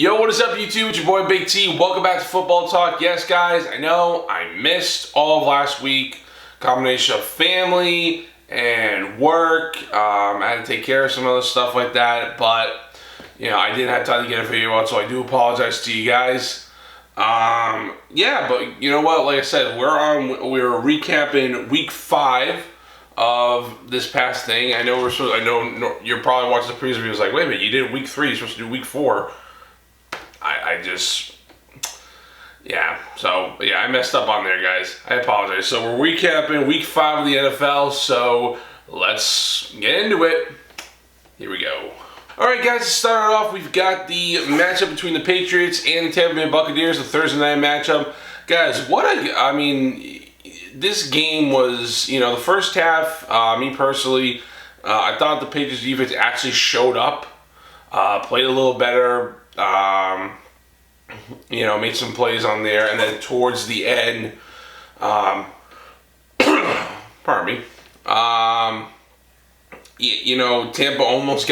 Yo, what is up YouTube? It's your boy Big T. Welcome back to Football Talk. Yes, guys, I know I missed all of last week. Combination of family and work. I had to take care of some other stuff like that, but you know, I didn't have time to get a video out, so I do apologize to you guys. Yeah, but you know what? Like I said, we're recapping week 5 of this past thing. I know you're probably watching the previous videos like, wait a minute, you did week 3, you're supposed to do week 4. I messed up on there, guys. I apologize. So we're recapping week 5 of the NFL, so let's get into it. Here we go. Alright, guys, to start off, we've got the matchup between the Patriots and the Tampa Bay Buccaneers, the Thursday night matchup. Guys, this game was, you know, the first half, me personally, I thought the Patriots defense actually showed up, played a little better, you know, made some plays on there, and then towards the end, pardon me, you know, Tampa almost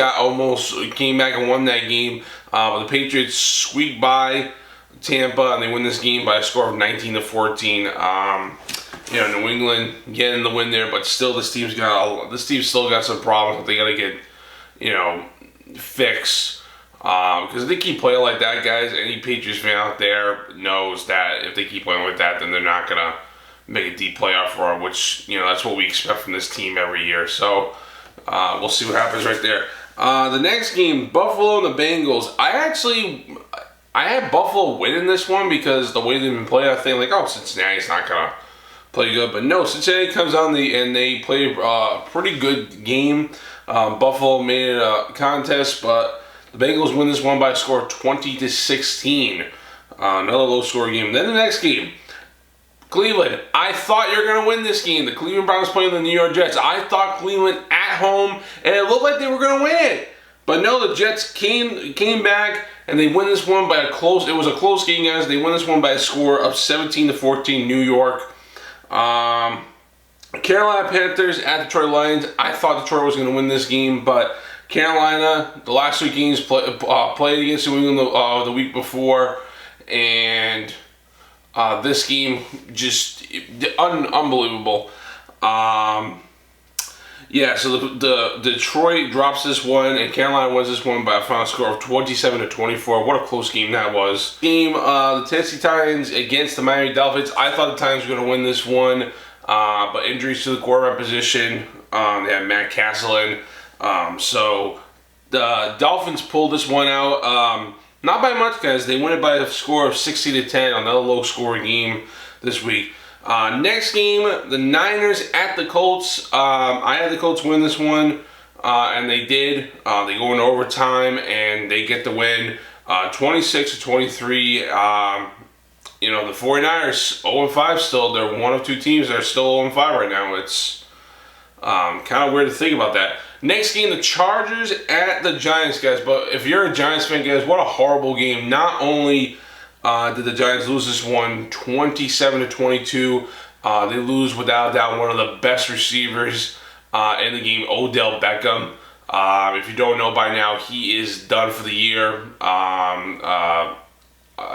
came back and won that game, but the Patriots squeaked by Tampa, and they win this game by a score of 19-14. You know, New England getting the win there, but still, this team's still got some problems that they got to get, you know, fixed. Because if they keep playing like that, guys, any Patriots fan out there knows that if they keep playing like that, then they're not going to make a deep playoff run, which, you know, that's what we expect from this team every year. So, we'll see what happens right there. The next game, Buffalo and the Bengals. I had Buffalo winning this one because the way they've been playing, I think, like, oh, Cincinnati's not going to play good. But no, Cincinnati comes on and they play a pretty good game. Buffalo made it a contest, but the Bengals win this one by a score of 20-16. Another low-score game. Then the next game, Cleveland. I thought you were going to win this game. The Cleveland Browns playing the New York Jets. I thought Cleveland at home, and it looked like they were going to win it. But no, the Jets came back, and they win this one by a close. It was a close game, guys. They win this one by a score of 17-14, New York. Carolina Panthers at Detroit Lions. I thought Detroit was going to win this game, but Carolina, the last 2 games played against New England the week before, and this game just unbelievable. Yeah, so the Detroit drops this one, and Carolina wins this one by a final score of 27-24. What a close game that was. The Tennessee Titans against the Miami Dolphins. I thought the Titans were going to win this one, but injuries to the quarterback position. They had Matt Castle in. So the Dolphins pulled this one out. Not by much, guys. They win it by a score of 60-10. Another low-scoring game this week. Next game, the Niners at the Colts. I had the Colts win this one, and they did. They go into overtime, and they get the win, 26-23. You know, the 49ers, 0-5 still. They're one of 2 teams that are still 0-5 right now. It's kind of weird to think about that. Next game, the Chargers at the Giants, guys. But if you're a Giants fan, guys, what a horrible game. Not only did the Giants lose this one 27-22, they lose without a doubt one of the best receivers in the game, Odell Beckham. If you don't know by now, he is done for the year. I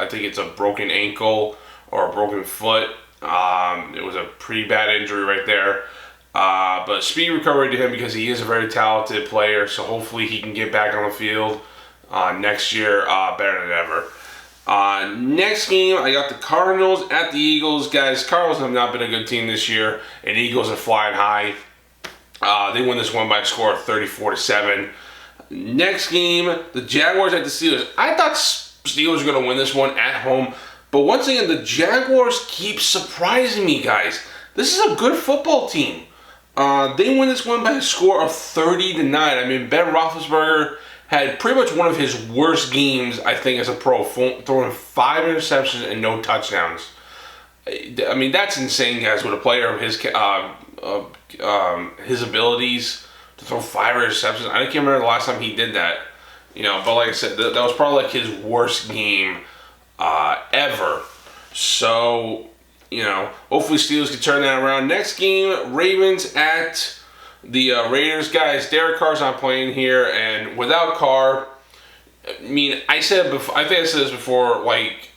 think it's a broken ankle or a broken foot. It was a pretty bad injury right there. But speedy recovery to him because he is a very talented player, so hopefully he can get back on the field next year better than ever. Next game, I got the Cardinals at the Eagles. Guys, Cardinals have not been a good team this year, and Eagles are flying high. They win this one by a score of 34-7. Next game, the Jaguars at the Steelers. I thought Steelers were going to win this one at home, but once again, the Jaguars keep surprising me, guys. This is a good football team. They win this one by a score of 30-9. I mean, Ben Roethlisberger had pretty much one of his worst games, I think, as a pro, throwing 5 interceptions and no touchdowns. I mean, that's insane, guys, with a player of his abilities to throw 5 interceptions. I can't remember the last time he did that. You know, but like I said, that was probably like his worst game ever. So, you know, hopefully Steelers can turn that around. Next game, Ravens at the Raiders. Guys, Derek Carr's not playing here, and without Carr, I mean, I said before. I think I said this before, like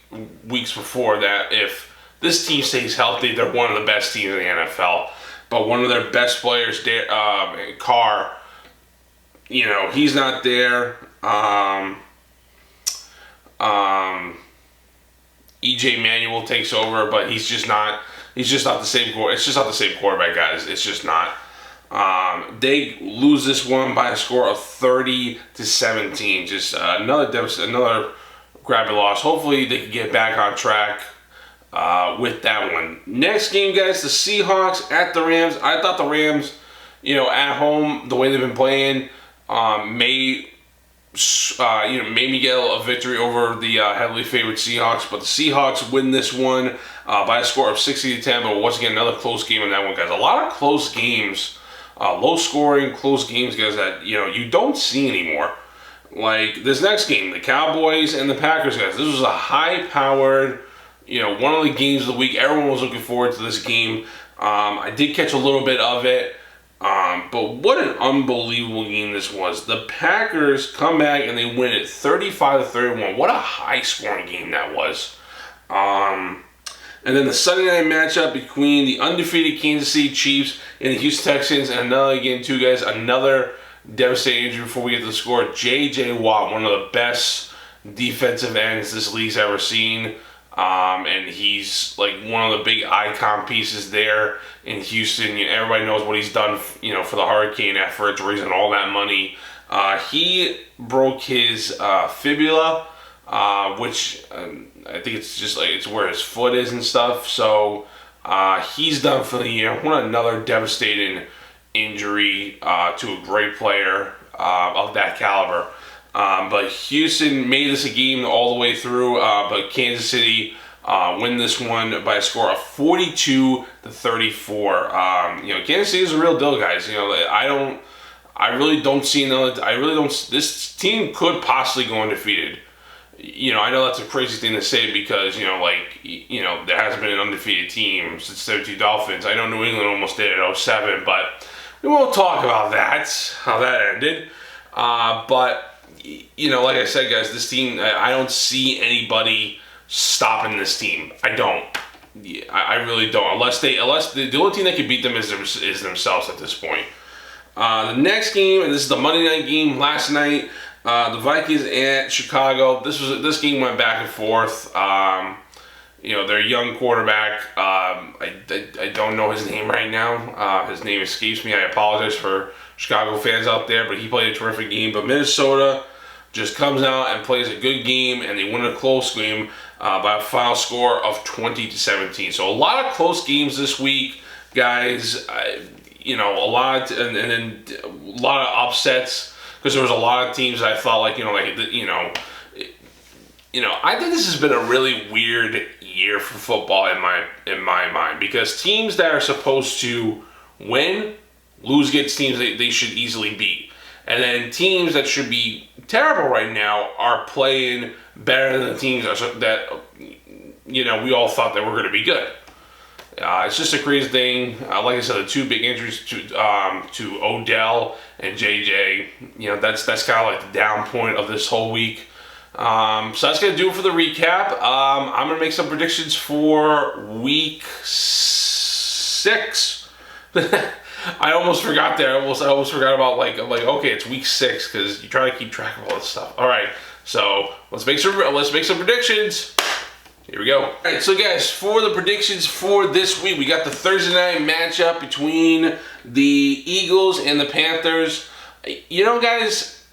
weeks before, that if this team stays healthy, they're one of the best teams in the NFL. But one of their best players, Carr, he's not there. EJ Manuel takes over, but he's just not the same. It's just not the same quarterback, guys. It's just not. They lose this one by a score of 30-17. Just another grabby loss. Hopefully they can get back on track with that one. Next game, guys, the Seahawks at the Rams. I thought the Rams, at home, the way they've been playing, made me get a victory over the heavily favored Seahawks. But the Seahawks win this one by a score of 60-10. But once again, another close game in that one, guys. A lot of close games. Low scoring, close games, guys, that you don't see anymore. Like this next game, the Cowboys and the Packers, guys. This was a high-powered, one of the games of the week. Everyone was looking forward to this game. I did catch a little bit of it, but what an unbelievable game this was. The Packers come back and they win it 35-31. What a high-scoring game that was. And then the Sunday night matchup between the undefeated Kansas City Chiefs and the Houston Texans. And another devastating injury before we get to the score. J.J. Watt, one of the best defensive ends this league's ever seen. And he's like one of the big icon pieces there in Houston. Everybody knows what he's done, for the hurricane efforts, raising all that money. He broke his fibula, which I think it's just like it's where his foot is and stuff. So he's done for the year. What another devastating injury to a great player of that caliber. But Houston made this a game all the way through. But Kansas City win this one by a score of 42-34. Kansas City is a real deal, guys. This team could possibly go undefeated. I know that's a crazy thing to say because, there hasn't been an undefeated team since the 2002 Dolphins. I know New England almost did it in 2007, but we won't talk about that, how that ended. But like I said, guys, this team, I don't see anybody stopping this team. I don't. I really don't. Unless the only team that can beat them is themselves at this point. The next game, and this is the Monday night game last night, the Vikings at Chicago. This game went back and forth. Their young quarterback. I don't know his name right now. His name escapes me. I apologize for Chicago fans out there, but he played a terrific game. But Minnesota just comes out and plays a good game, and they win a close game by a final score of 20-17. So a lot of close games this week, guys. A lot, and then a lot of upsets. Because there was a lot of teams that I thought I think this has been a really weird year for football in my mind, because teams that are supposed to win lose against teams they should easily beat, and then teams that should be terrible right now are playing better than the teams that we all thought they were going to be good. It's just a crazy thing. Like I said, the two big injuries to Odell and JJ. That's kind of like the down point of this whole week. So that's gonna do it for the recap. I'm gonna make some predictions for week 6. I almost forgot there. I almost forgot about okay, it's week 6 because you try to keep track of all this stuff. All right, so let's make some predictions. Here we go. All right, so guys, for the predictions for this week, we got the Thursday night matchup between the Eagles and the Panthers. Guys,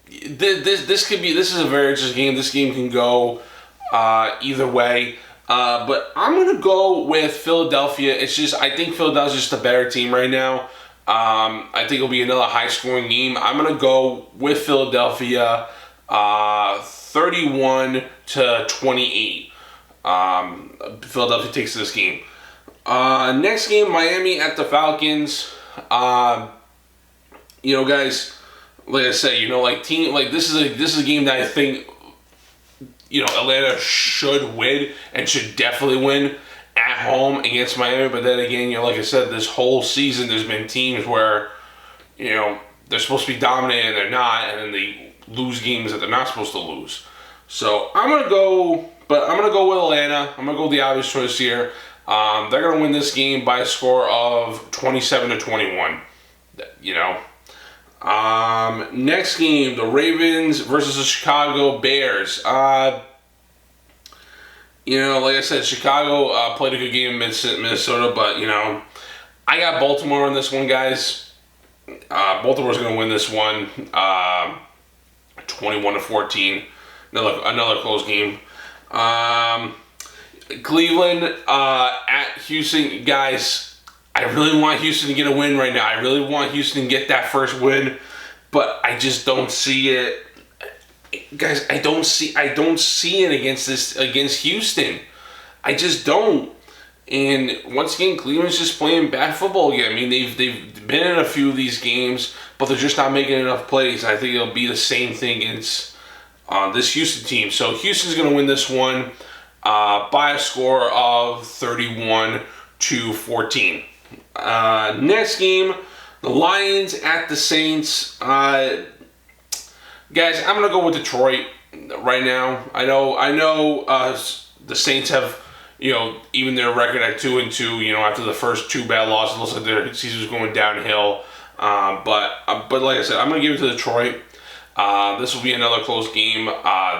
this is a very interesting game. This game can go either way. But I'm gonna go with Philadelphia. I think Philadelphia's just a better team right now. I think it'll be another high-scoring game. I'm gonna go with Philadelphia. 31-28. Philadelphia takes this game. Next game, Miami at the Falcons. Guys, like I said, this is a game that I think Atlanta should win and should definitely win at home against Miami. But then again, like I said, this whole season there's been teams where they're supposed to be dominating and they're not, and then they lose games that they're not supposed to lose. So I'm gonna go with Atlanta. I'm gonna go with the obvious choice here. They're gonna win this game by a score of 27-21. You know. Next game, the Ravens versus the Chicago Bears. You know, like I said, Chicago played a good game in Minnesota, but, you know, I got Baltimore in this one, guys. Baltimore's going to win this one 21-14. Another close game. Cleveland at Houston. Guys, I really want Houston to get a win right now. I really want Houston to get that first win, but I just don't see it. Guys, I don't see it against Houston. I just don't. And once again, Cleveland's just playing bad football again. I mean, they've been in a few of these games, but they're just not making enough plays. I think it'll be the same thing against this Houston team. So Houston's going to win this one by a score of 31-14. Next game, the Lions at the Saints. Guys, I'm gonna go with Detroit right now. I know. The Saints have, you know, even their record at 2-2. You know, after the first two bad losses, it looks like their season's going downhill. But like I said, I'm gonna give it to Detroit. This will be another close game.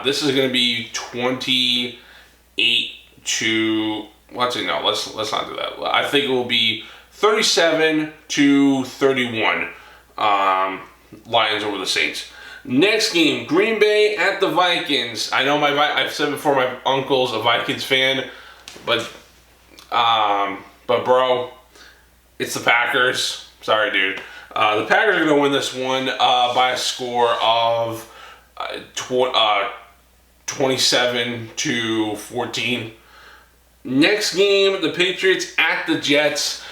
This is gonna be 28 to. Well, actually, no. Let's not do that. I think it will be 37-31. Lions over the Saints. Next game, Green Bay at the Vikings. I know I've said before, my uncle's a Vikings fan, but bro, it's the Packers. Sorry, dude. The Packers are gonna win this one by a score of 27-14. Next game, the Patriots at the Jets.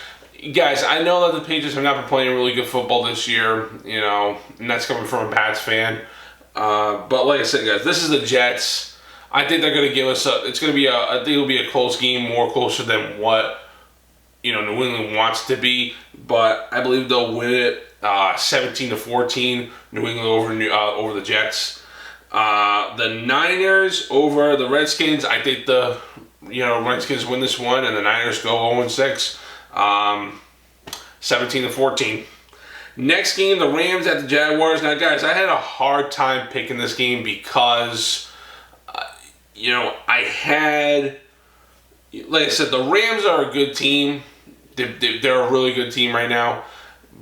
Guys, I know that the Patriots have not been playing really good football this year, you know, and that's coming from a Pats fan. But like I said, guys, this is the Jets. I think they're going to give us I think it'll be a close game, more closer than what, you know, New England wants to be. But I believe they'll win it 17-14. New England over the Jets. The Niners over the Redskins. I think the Redskins win this one, and the Niners go 0-6. 17-14. Next game, the Rams at the Jaguars. Now, guys, I had a hard time picking this game because, I had, like I said, the Rams are a good team. They're a really good team right now.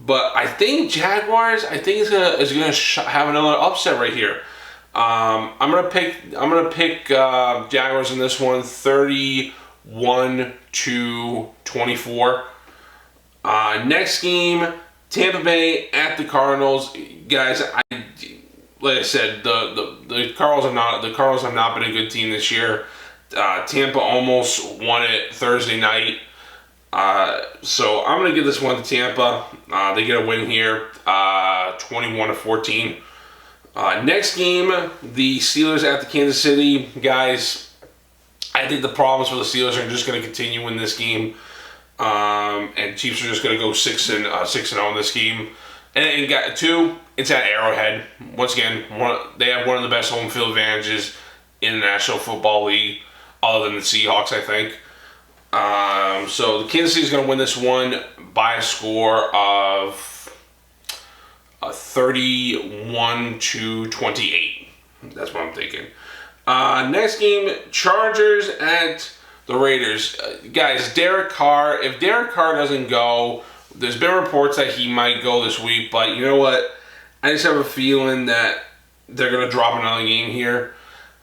But I think Jaguars, is gonna have another upset right here. I'm gonna pick Jaguars in this one, 31-24. Next game, Tampa Bay at the Cardinals. Guys, like I said, the Cardinals have not been a good team this year. Tampa almost won it Thursday night. So I'm gonna give this one to Tampa. They get a win here, 21-14. Next game, the Steelers at the Kansas City. Guys, I think the problems for the Steelers are just going to continue in this game, and Chiefs are just going to go 6-0 in this game. And got two. It's at Arrowhead. Once again, they have one of the best home field advantages in the National Football League, other than the Seahawks, I think. So the Kansas City is going to win this one by a score of 31-28. That's what I'm thinking. Next game, Chargers at the Raiders. Guys, Derek Carr. If Derek Carr doesn't go, there's been reports that he might go this week, but you know what? I just have a feeling that they're going to drop another game here.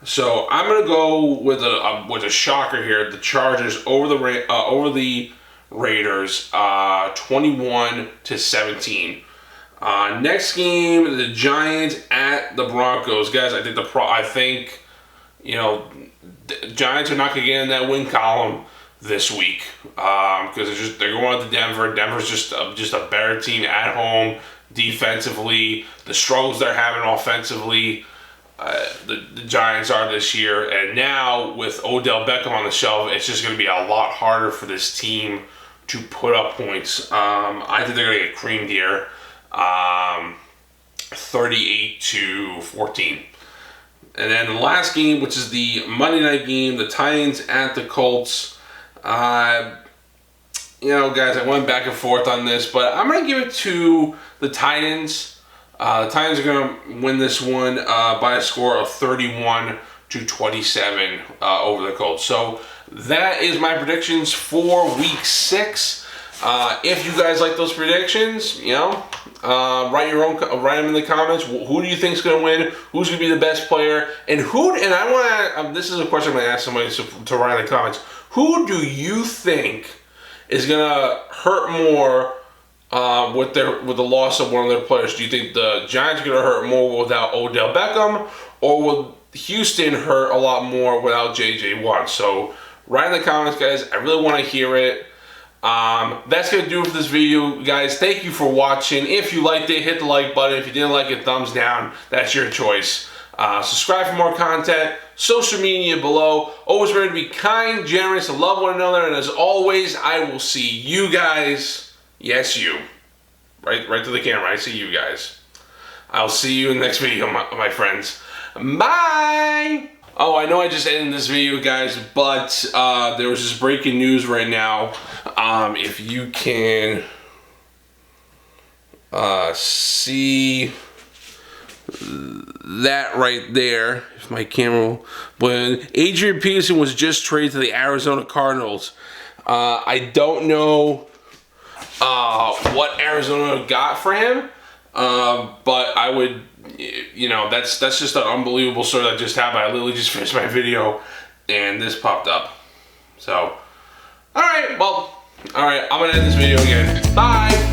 So I'm going to go with a shocker here. The Chargers over the Raiders, 21-17. Next game, the Giants at the Broncos. Guys, I think the Giants are not going to get in that win column this week because they're going out to Denver. Denver's just a better team at home defensively. The struggles they're having offensively, the Giants are this year, and now with Odell Beckham on the shelf, it's just going to be a lot harder for this team to put up points. I think they're going to get creamed here. 38-14. And then the last game, which is the Monday night game, the Titans at the Colts. You know, guys, I went back and forth on this, but I'm going to give it to the Titans. The Titans are going to win this one by a score of 31-27 over the Colts. So that is my predictions for Week 6. If you guys like those predictions, you know, write them in the comments. Who do you think is going to win? Who's going to be the best player? And I want to. This is a question I'm going to ask somebody to write in the comments. Who do you think is going to hurt more with the loss of one of their players? Do you think the Giants are going to hurt more without Odell Beckham, or will Houston hurt a lot more without J.J. Watt? So write in the comments, guys. I really want to hear it. That's going to do it for this video, guys. Thank you for watching. If you liked it, hit the like button. If you didn't like it, thumbs down. That's your choice. Subscribe for more content. Social media below. Always remember to be kind, generous, and love one another. And as always, I will see you guys. Yes, you. Right to the camera. I see you guys. I'll see you in the next video, my friends. Bye! Oh, I know I just ended this video, guys, but there was this breaking news right now. If you can see that right there, if my camera, when Adrian Peterson was just traded to the Arizona Cardinals. I don't know what Arizona got for him, but I would, you know, that's just an unbelievable story that just happened. I literally just finished my video and this popped up. So, alright, I'm gonna end this video again. Bye!